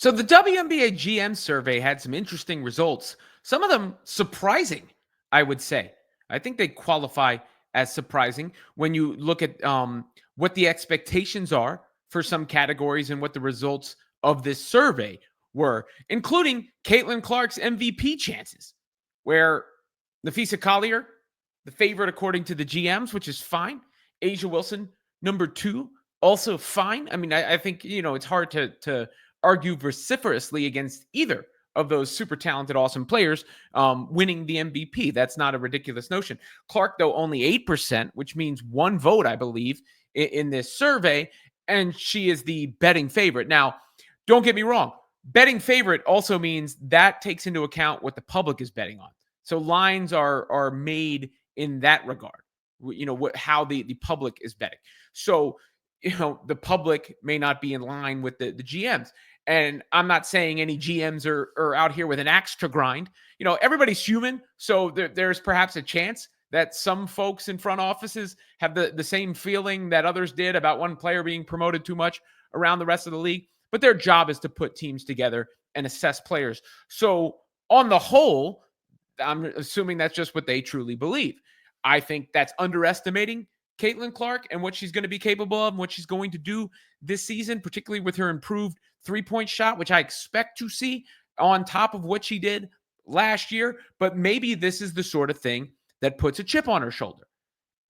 So the WNBA GM survey had some interesting results, some of them surprising, I would say. I think they qualify as surprising when you look at what the expectations are for some categories and what the results of this survey were, including Caitlin Clark's MVP chances, where Nafisa Collier, the favorite according to the GMs, which is fine. Asia Wilson, number 2, also fine. I mean, I think, it's hard to argue vociferously against either of those super talented, awesome players winning the MVP. That's not a ridiculous notion. Clark, though, only 8%, which means 1 vote, I believe, in this survey, and she is the betting favorite. Now, don't get me wrong. Betting favorite also means that takes into account what the public is betting on. So lines are made in that regard, how the public is betting. So, the public may not be in line with the GMs. And I'm not saying any GMs are out here with an axe to grind. Everybody's human. So there's perhaps a chance that some folks in front offices have the same feeling that others did about one player being promoted too much around the rest of the league. But their job is to put teams together and assess players. So on the whole, I'm assuming that's just what they truly believe. I think that's underestimating Caitlin Clark and what she's going to be capable of and what she's going to do this season, particularly with her improved three-point shot, which I expect to see on top of what she did last year. But maybe this is the sort of thing that puts a chip on her shoulder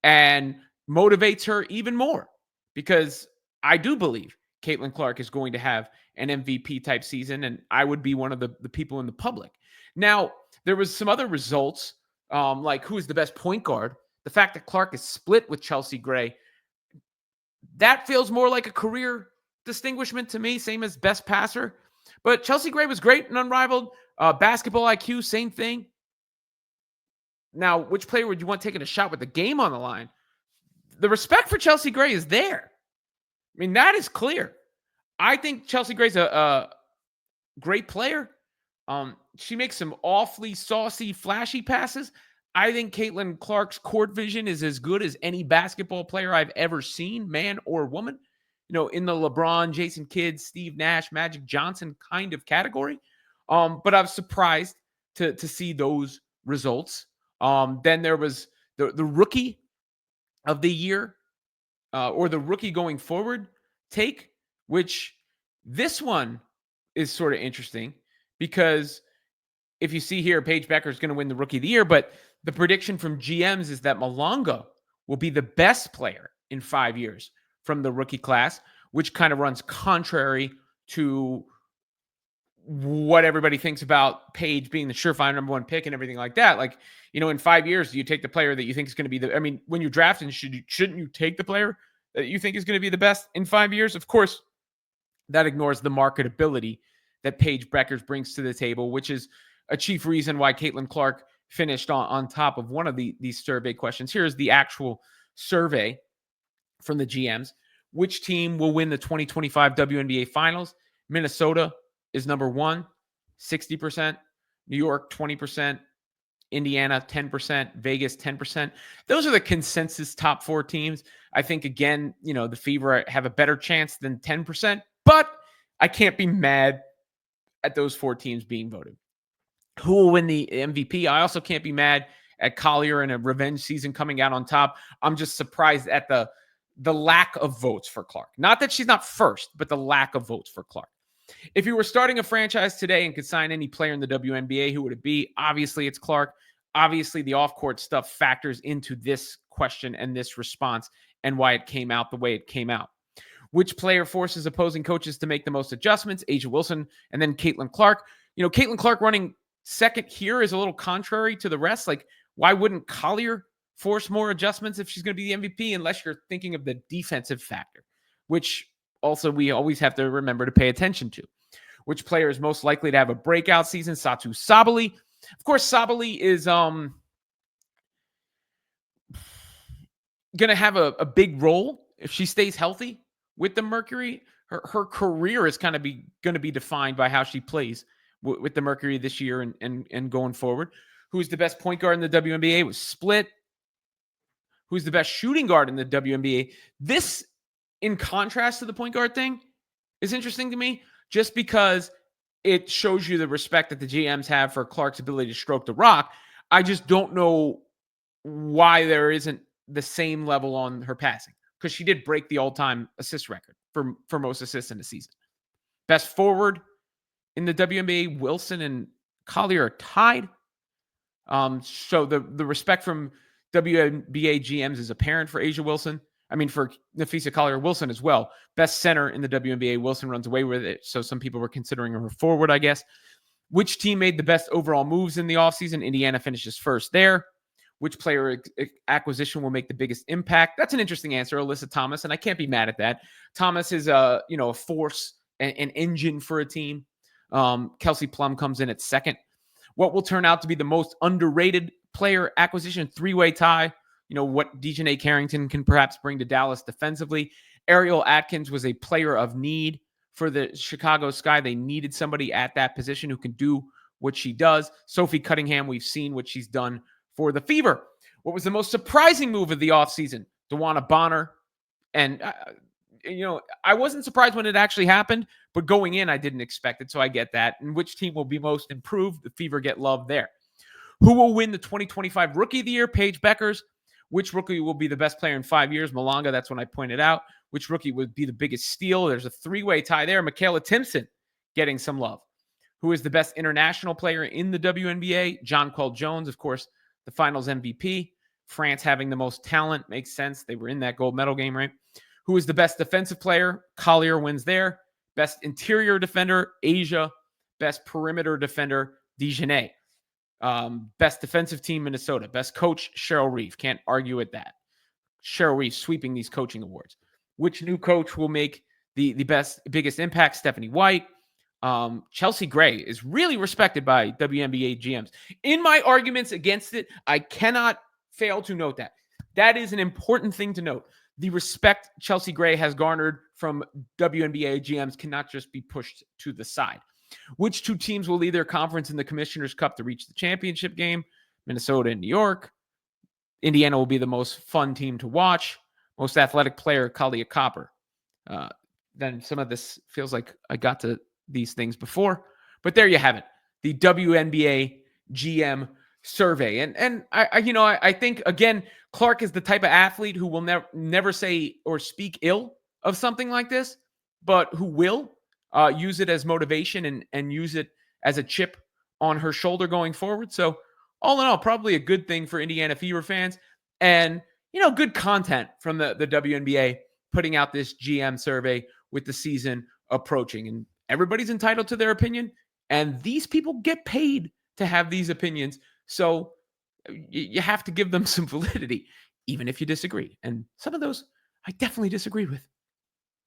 and motivates her even more, because I do believe Caitlin Clark is going to have an MVP type season, and I would be one of the people in the public. Now, there was some other results, like who is the best point guard. The fact that Clark is split with Chelsea Gray, that feels more like a career distinguishment to me, same as best passer. But Chelsea Gray was great and unrivaled. Basketball IQ, same thing. Now, which player would you want taking a shot with the game on the line? The respect for Chelsea Gray is there. I mean, that is clear. I think Chelsea Gray's a great player. She makes some awfully saucy, flashy passes. I think Caitlin Clark's court vision is as good as any basketball player I've ever seen, man or woman. In the LeBron, Jason Kidd, Steve Nash, Magic Johnson kind of category. But I was surprised to see those results. Then there was the rookie of the year, or the rookie going forward take, which this one is sort of interesting because if you see here, Paige Becker is going to win the rookie of the year, but the prediction from GMs is that Malonga will be the best player in 5 years from the rookie class, which kind of runs contrary to what everybody thinks about Paige being the surefire number 1 pick and everything like that. Like, in 5 years, you take the player that you think is going to be when you're drafting, shouldn't you take the player that you think is going to be the best in 5 years? Of course, that ignores the marketability that Paige Becker brings to the table, which is a chief reason why Caitlin Clark finished on top of one of these survey questions. Here's the actual survey from the GMs. Which team will win the 2025 WNBA Finals? Minnesota is number 1, 60%. New York, 20%. Indiana, 10%. Vegas, 10%. Those are the consensus top 4 teams. I think, again, the Fever have a better chance than 10%, but I can't be mad at those 4 teams being voted. Who will win the MVP? I also can't be mad at Collier in a revenge season coming out on top. I'm just surprised at the lack of votes for Clark. Not that she's not first, but the lack of votes for Clark. If you were starting a franchise today and could sign any player in the WNBA, who would it be? Obviously, it's Clark. Obviously, the off-court stuff factors into this question and this response and why it came out the way it came out. Which player forces opposing coaches to make the most adjustments? Asia Wilson and then Caitlin Clark. Caitlin Clark running second here is a little contrary to the rest. Like, why wouldn't Collier force more adjustments if she's going to be the MVP, unless you're thinking of the defensive factor, which also we always have to remember to pay attention to. Which player is most likely to have a breakout season? Satu Sabali. Of course, Sabali is going to have a big role if she stays healthy with the Mercury. Her career is kind of going to be defined by how she plays with the Mercury this year and going forward. Who's the best point guard in the WNBA? Was split. Who's the best shooting guard in the WNBA? This, in contrast to the point guard thing, is interesting to me just because it shows you the respect that the GMs have for Clark's ability to stroke the rock. I just don't know why there isn't the same level on her passing, because she did break the all-time assist record for most assists in the season. Best forward in the WNBA, Wilson and Collier are tied. So the respect from WNBA GMs is apparent for Asia Wilson. I mean, for Nafisa Collier-Wilson as well. Best center in the WNBA. Wilson runs away with it. So some people were considering her forward, I guess. Which team made the best overall moves in the offseason? Indiana finishes first there. Which player acquisition will make the biggest impact? That's an interesting answer, Alyssa Thomas, and I can't be mad at that. Thomas is a force, an engine for a team. Kelsey Plum comes in at second. What will turn out to be the most underrated player acquisition? Three-way tie. What Dejanay Carrington can perhaps bring to Dallas defensively. Ariel Atkins was a player of need for the Chicago Sky. They needed somebody at that position who can do what she does. Sophie Cunningham, we've seen what she's done for the Fever. What was the most surprising move of the offseason? DeWanna Bonner. And, I wasn't surprised when it actually happened, but going in, I didn't expect it, so I get that. And which team will be most improved? The Fever get love there. Who will win the 2025 Rookie of the Year? Paige Beckers. Which rookie will be the best player in 5 years? Malanga, that's when I pointed out. Which rookie would be the biggest steal? There's a three-way tie there. Michaela Timpson getting some love. Who is the best international player in the WNBA? Jonquel Jones, of course, the finals MVP. France having the most talent makes sense. They were in that gold medal game, right? Who is the best defensive player? Collier wins there. Best interior defender, Asia. Best perimeter defender, Dejanay. Best defensive team, Minnesota. Best coach, Cheryl Reeve. Can't argue with that. Cheryl Reeve sweeping these coaching awards. Which new coach will make the biggest impact? Stephanie White. Chelsea Gray is really respected by WNBA GMs. In my arguments against it, I cannot fail to note that. That is an important thing to note. The respect Chelsea Gray has garnered from WNBA GMs cannot just be pushed to the side. Which two teams will lead their conference in the Commissioner's Cup to reach the championship game? Minnesota and New York. Indiana will be the most fun team to watch. Most athletic player, Kalia Copper. Then some of this feels like I got to these things before, but there you have it. The WNBA GM survey. And I think, again, Clark is the type of athlete who will never say or speak ill of something like this, but who will use it as motivation and use it as a chip on her shoulder going forward. So all in all, probably a good thing for Indiana Fever fans, and, good content from the WNBA putting out this GM survey with the season approaching. And everybody's entitled to their opinion, and these people get paid to have these opinions. So you have to give them some validity, even if you disagree. And some of those I definitely disagreed with.